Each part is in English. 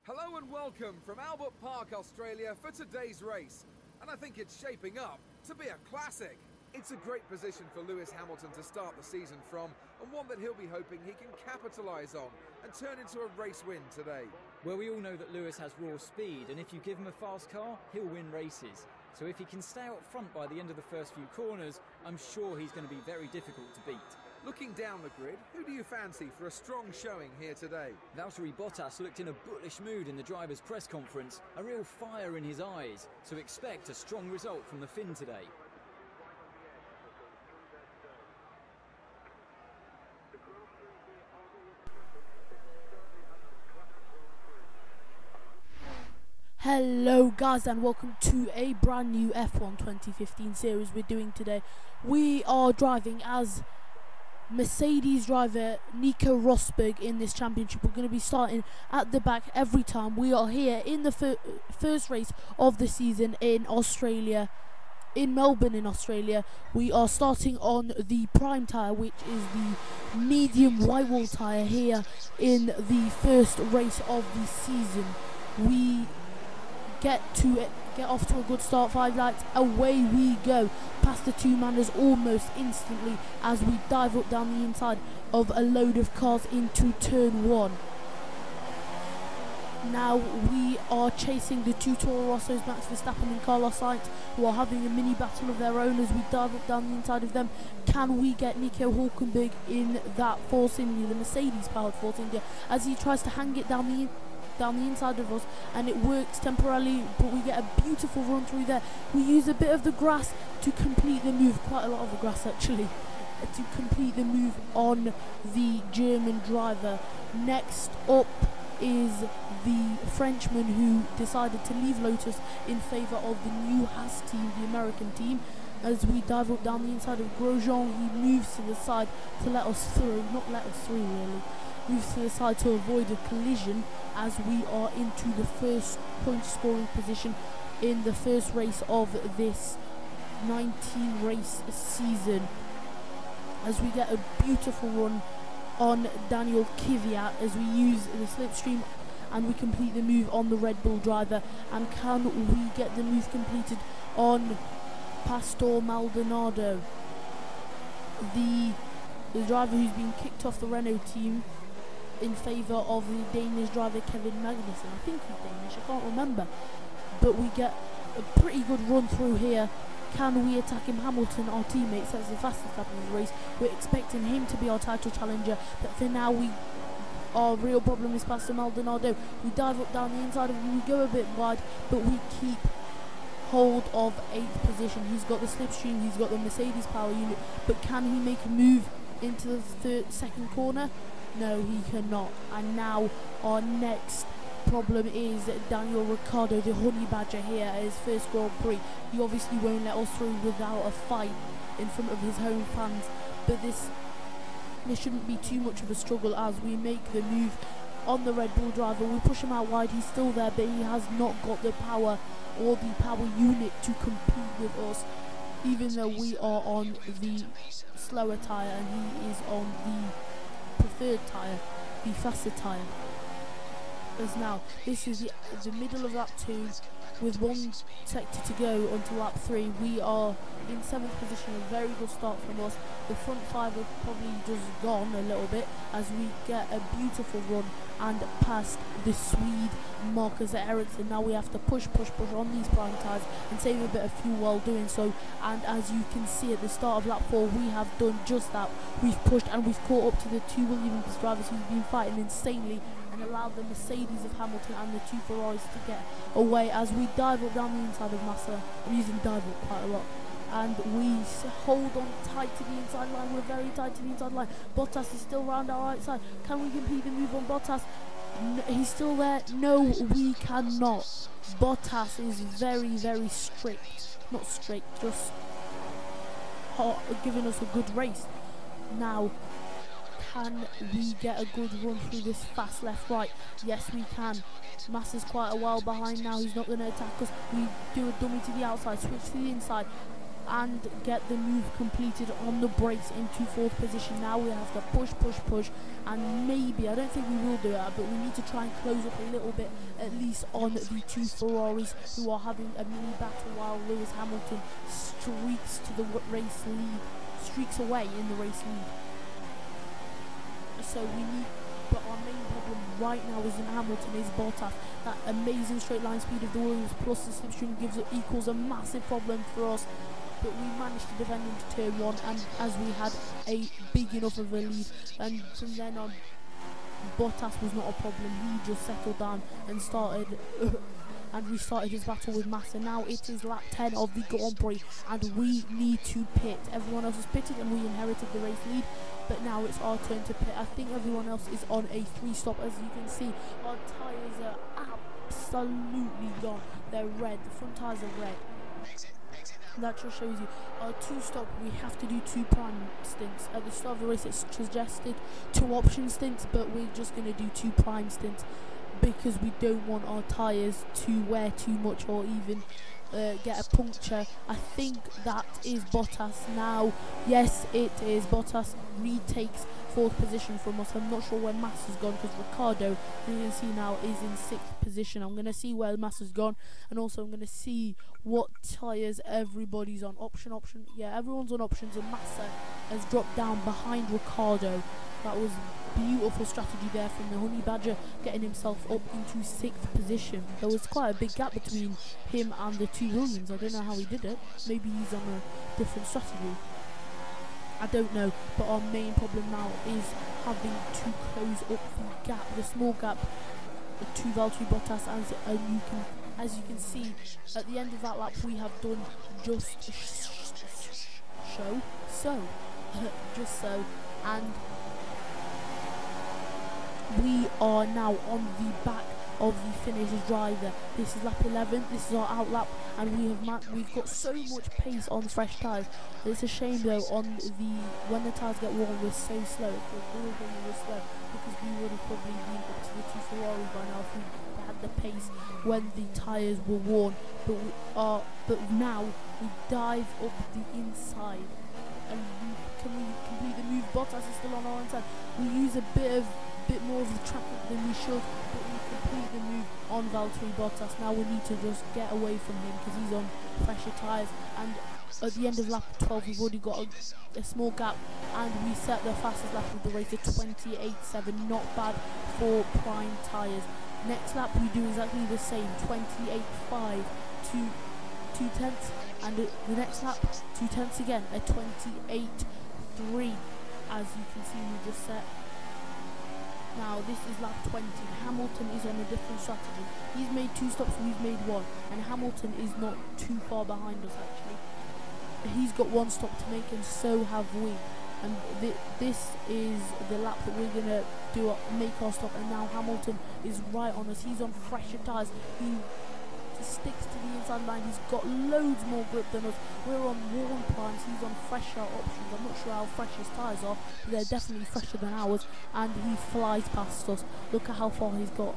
Hello and welcome from Albert Park, Australia for today's race. And I think it's shaping up to be a classic. It's a great position for Lewis Hamilton to start the season from, and one that he'll be hoping he can capitalise on and turn into a race win today. Well, we all know that Lewis has raw speed, and if you give him a fast car, he'll win races. So if he can stay out front by the end of the first few corners, I'm sure he's going to be very difficult to beat. Looking down the grid, who do you fancy for a strong showing here today? Valtteri Bottas looked in a bullish mood in the driver's press conference, a real fire in his eyes, so expect a strong result from the Finn today. Hello guys, and welcome to a brand new F1 2015 series we're doing today. We are driving as Mercedes driver Nico Rosberg in this championship. We're going to be starting at the back every time. We are here in the first race of the season in Australia, in Melbourne in Australia. We are starting on the prime tyre, which is the medium white wall tyre here in the first race of the season. We get off to a good start. 5 lights, away we go past the two manners almost instantly as we dive up down the inside of a load of cars into turn 1. Now we are chasing the two Toro Rossos, Max Verstappen and Carlos Sainz, who are having a mini battle of their own as we dive up down the inside of them. Can we get Nico Hulkenberg in that Force India, the Mercedes powered Force India, as he tries to hang it down the inside of us, and it works temporarily, but we get a beautiful run through there. We use a bit of the grass to complete the move, quite a lot of the grass actually, to complete the move on the German driver. Next up is the Frenchman who decided to leave Lotus in favour of the new Haas team, the American team. As we dive up down the inside of Grosjean, he moves to the side to let us through, not let us through really, moves to the side to avoid a collision as we are into the first point scoring position in the first race of this 19 race season, as we get a beautiful run on Daniel Kvyat as we use the slipstream and we complete the move on the Red Bull driver. And can we get the move completed on Pastor Maldonado, the driver who's been kicked off the Renault team in favour of the Danish driver Kevin Magnussen. I think he's Danish, I can't remember. But we get a pretty good run through here. Can we attack him? Hamilton, our teammate, sets the fastest lap of the race. We're expecting him to be our title challenger, but for now our real problem is Pastor Maldonado. We dive up down the inside of him, we go a bit wide, but we keep hold of 8th position. He's got the slipstream, he's got the Mercedes power unit, but can he make a move into the second corner? No, he cannot. And now our next problem is Daniel Ricciardo, the Honey Badger here at his first Grand Prix. He obviously won't let us through without a fight in front of his home fans, but this shouldn't be too much of a struggle as we make the move on the Red Bull driver. We push him out wide, he's still there, but he has not got the power or the power unit to compete with us, even though we are on the slower tyre and he is on the preferred tyre, the faster tyre. As now, this is the middle of lap 2 with one sector to go onto lap 3. We are in 7th position, a very good start from us. The front 5 are probably just gone a little bit as we get a beautiful run and past the Swede Marcus Ericsson. Now we have to push on these prime tyres and save a bit of fuel while doing so, and as you can see at the start of lap 4 we have done just that. We've pushed and we've caught up to the two Williams drivers who've been fighting insanely and allowed the Mercedes of Hamilton and the two Ferraris to get away as we dive up down the inside of Massa. I'm using dive up quite a lot. And we hold on tight to the inside line. We're very tight to the inside line. Bottas is still round our right side. Can we complete the move on Bottas? No, he's still there. No, we cannot. Bottas is very, very strict. Not strict, just giving us a good race. Now, can we get a good run through this fast left-right? Yes, we can. Massa's quite a while behind now. He's not going to attack us. We do a dummy to the outside, switch to the inside. and get the move completed on the brakes into 4th position. Now we have to push, and maybe, I don't think we will do it, but we need to try and close up a little bit, at least on the 2 Ferraris who are having a mini battle, while Lewis Hamilton streaks to the race lead, streaks away in the race lead. So we need, but our main problem right now isn't Hamilton, is Bottas. That amazing straight line speed of the Williams plus the slipstream equals a massive problem for us. But we managed to defend into turn 1, and as we had a big enough of a lead, and from then on Bottas was not a problem. He just settled down and started and restarted his battle with Massa. Now it is lap 10 of the Grand Prix, and we need to pit. Everyone else is pitted and we inherited the race lead, but now it's our turn to pit. I think everyone else is on a 3-stop. As you can see, our tyres are absolutely gone. They're red, the front tyres are red. That just shows you our 2-stop. We have to do 2 prime stints. At the start of the race it's suggested 2 option stints, but we're just going to do 2 prime stints because we don't want our tyres to wear too much or even get a puncture. I think that is Bottas now. Yes, it is. Bottas retakes 4th position from us. I'm not sure where Massa's gone, because Ricardo, you can see now, is in 6th position. I'm going to see where Massa's gone, and also I'm going to see what tyres everybody's on. Option, yeah, everyone's on options, and Massa has dropped down behind Ricardo. That was beautiful strategy there from the Honey Badger, getting himself up into 6th position. There was quite a big gap between him and the 2 Williams. I don't know how he did it. Maybe he's on a different strategy. I don't know, but our main problem now is having to close up the gap, the small gap to Valtteri Bottas. As you can see, at the end of that lap we have done just so, and we are now on the back of the finished driver. This is lap 11. This is our out lap, and we've got so much pace on fresh tyres. It's a shame though, when the tyres get worn we're so slow. We were slow, because we would have probably been up to the 2 Ferraris by now if we had the pace when the tyres were worn. But now we dive up the inside, and can we complete the move? Bottas is still on our inside. We use a bit more of the track than we should, but we complete the move on Valtteri Bottas. Now we need to just get away from him because he's on fresher tyres, and at the end of lap 12 we've already got a small gap, and we set the fastest lap of the race at 28.7. not bad for prime tyres. Next lap we do exactly the same, 28.5 to 2/10, and the next lap 2/10 again at 28.3. as you can see we just set. Now this is lap 20. Hamilton is on a different strategy. He's made 2 stops, we've made 1, and Hamilton is not too far behind us actually. He's got 1 stop to make, and so have we. And this is the lap that we're gonna make our stop. And now Hamilton is right on us. He's on fresher tyres. He sticks to the inside line. He's got loads more grip than us. We're on worn primes. He's on fresher options. I'm not sure how fresh his tyres are, but they're definitely fresher than ours. And he flies past us. Look at how far he's got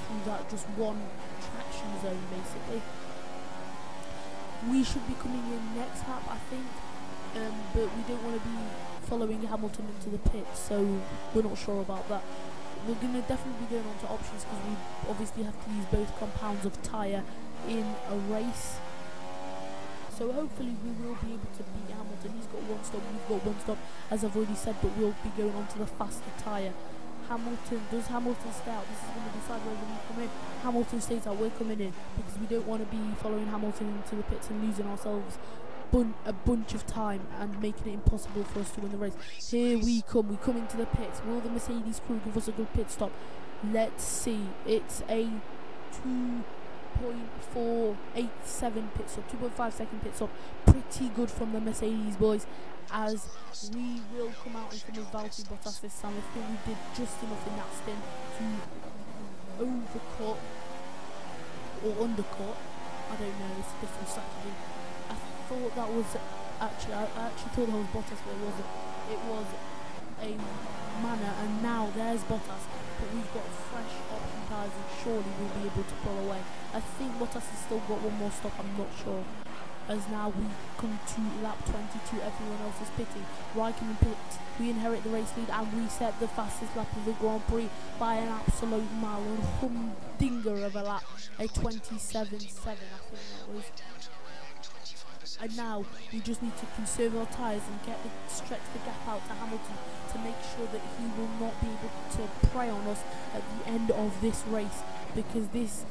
through that just one traction zone, basically. We should be coming in next lap, I think, but we don't want to be following Hamilton into the pit, so we're not sure about that. We're going to definitely be going on to options because we obviously have to use both compounds of tyre in a race. So hopefully we will be able to beat Hamilton. He's got 1 stop, we've got 1 stop, as I've already said, but we'll be going on to the faster tyre. Does Hamilton stay out? This is going to decide whether we come in. Hamilton stays out, we're coming in, because we don't want to be following Hamilton into the pits and losing ourselves a bunch of time and making it impossible for us to win the race. Here we come into the pits. Will the Mercedes crew give us a good pit stop? Let's see. It's a 2.487 pit stop, 2.5 second pit stop. Pretty good from the Mercedes boys, as we will come out in front of Valtteri Bottas this time. I think we did just enough in that stint to overcut or undercut. I don't know, it's a different strategy. I thought that was I actually thought that was Bottas, but it wasn't. It was a Manor, and now there's Bottas, but we've got fresh option tyres, and surely we'll be able to pull away. I think Bottas has still got 1 more stop, I'm not sure. as now we come to lap 22. Everyone else is pitting. Raikkonen pits. We inherit the race lead and we set the fastest lap of the Grand Prix by an absolute mile, and humdinger of a lap, a 27.7 I think that was. And now we just need to conserve our tyres and stretch the gap out to Hamilton to make sure that he will not be able to prey on us at the end of this race, because this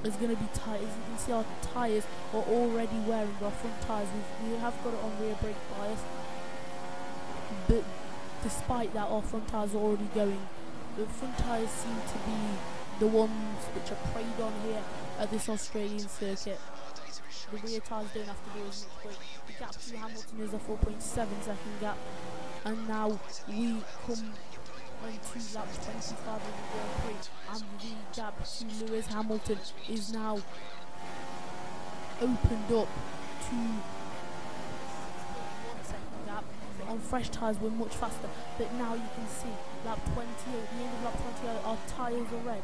is going to be tight. As you can see, our tyres are already wearing. Our front tyres, we have got it on rear brake bias, but despite that our front tyres are already going. The front tyres seem to be the ones which are preyed on here at this Australian circuit. The rear tyres don't have to do as much work. The gap to Hamilton is a 4.7 second gap, and now we come onto lap 25 of the Grand Prix, and the gap to Lewis Hamilton is now opened up to 1 second gap. On fresh tyres we're much faster, but now you can see lap 28, the end of lap 28, our tyres are red,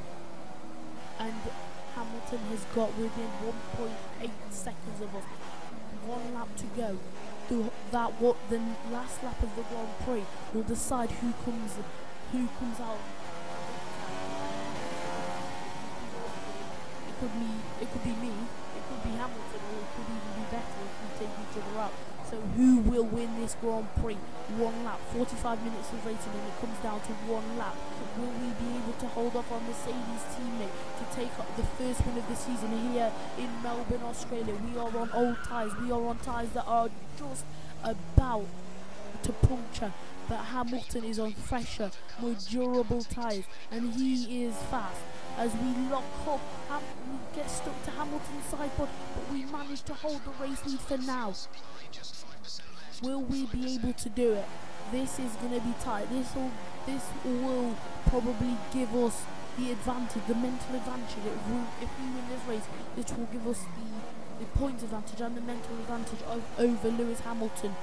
and Hamilton has got within 1.8 seconds of us. 1 lap to go. The last lap of the Grand Prix will decide who comes out. It could be me, it could be Hamilton, or it could even be better if we take each other out. So who will win this Grand Prix? 1 lap, 45 minutes of racing, and it comes down to 1 lap. Will we be able to hold off our Mercedes teammate to take up the first win of the season here in Melbourne, Australia? We are on old tyres. We are on tyres that are just about to puncture, but Hamilton is on fresher, more durable tyres, and he is fast. As we lock up, we get stuck to Hamilton's side, but we manage to hold the race lead for now. Will we be able to do it? This is going to be tight. This will probably give us the advantage, the mental advantage. If we win this race, this will give us the points advantage and the mental advantage over Lewis Hamilton.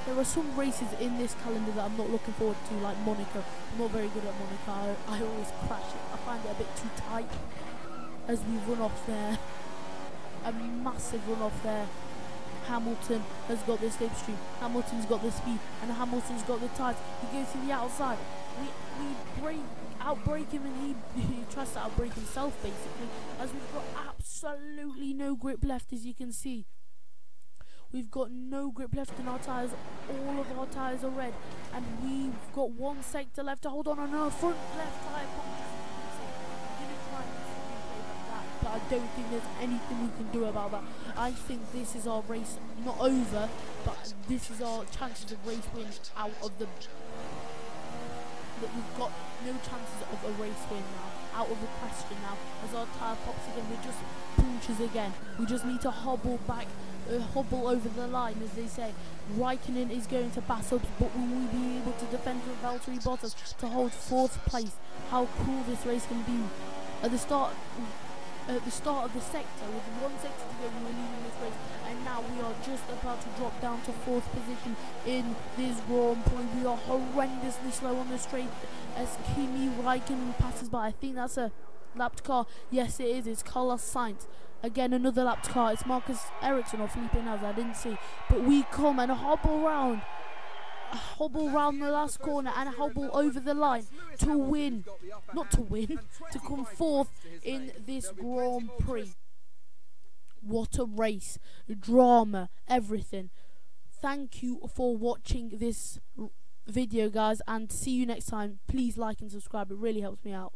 There are some races in this calendar that I'm not looking forward to, like Monaco. I'm not very good at Monaco. I always crash it. I find it a bit too tight as we run off there. A massive run off there. Hamilton has got the slipstream, Hamilton's got the speed, and Hamilton's got the tyres. He goes to the outside. We outbrake him, and he tries to outbrake himself basically, as we've got absolutely no grip left. As you can see, we've got no grip left in our tyres. All of our tyres are red, and we've got 1 sector left to hold on our front left tyre punctures. But I don't think there's anything we can do about that. I think this is our race not over, but this is our chances of race win out of the. That we've got no chances of a race win now, out of the question now. As our tyre pops again, we just punches again. We just need to hobble back, hobble over the line, as they say. Raikkonen is going to pass us, but will we be able to defend with Valtteri Bottas to hold 4th place? How cool this race can be. At the start of the sector, with 1 sector to go, we were leading this race, and now we are just about to drop down to 4th position in this Grand Prix. We are horrendously slow on the straight as Kimi Raikkonen passes by. I think that's a lapped car. Yes, it is. It's Carlos Sainz. Again, another lapped car. It's Marcus Ericsson or Felipe Nasr. I didn't see. But we come and hobble round the last corner and hobble over the line to win. Not to win, to come 4th in this Grand Prix. What a race. Drama, everything. Thank you for watching this video, guys, and see you next time. Please like and subscribe. It really helps me out.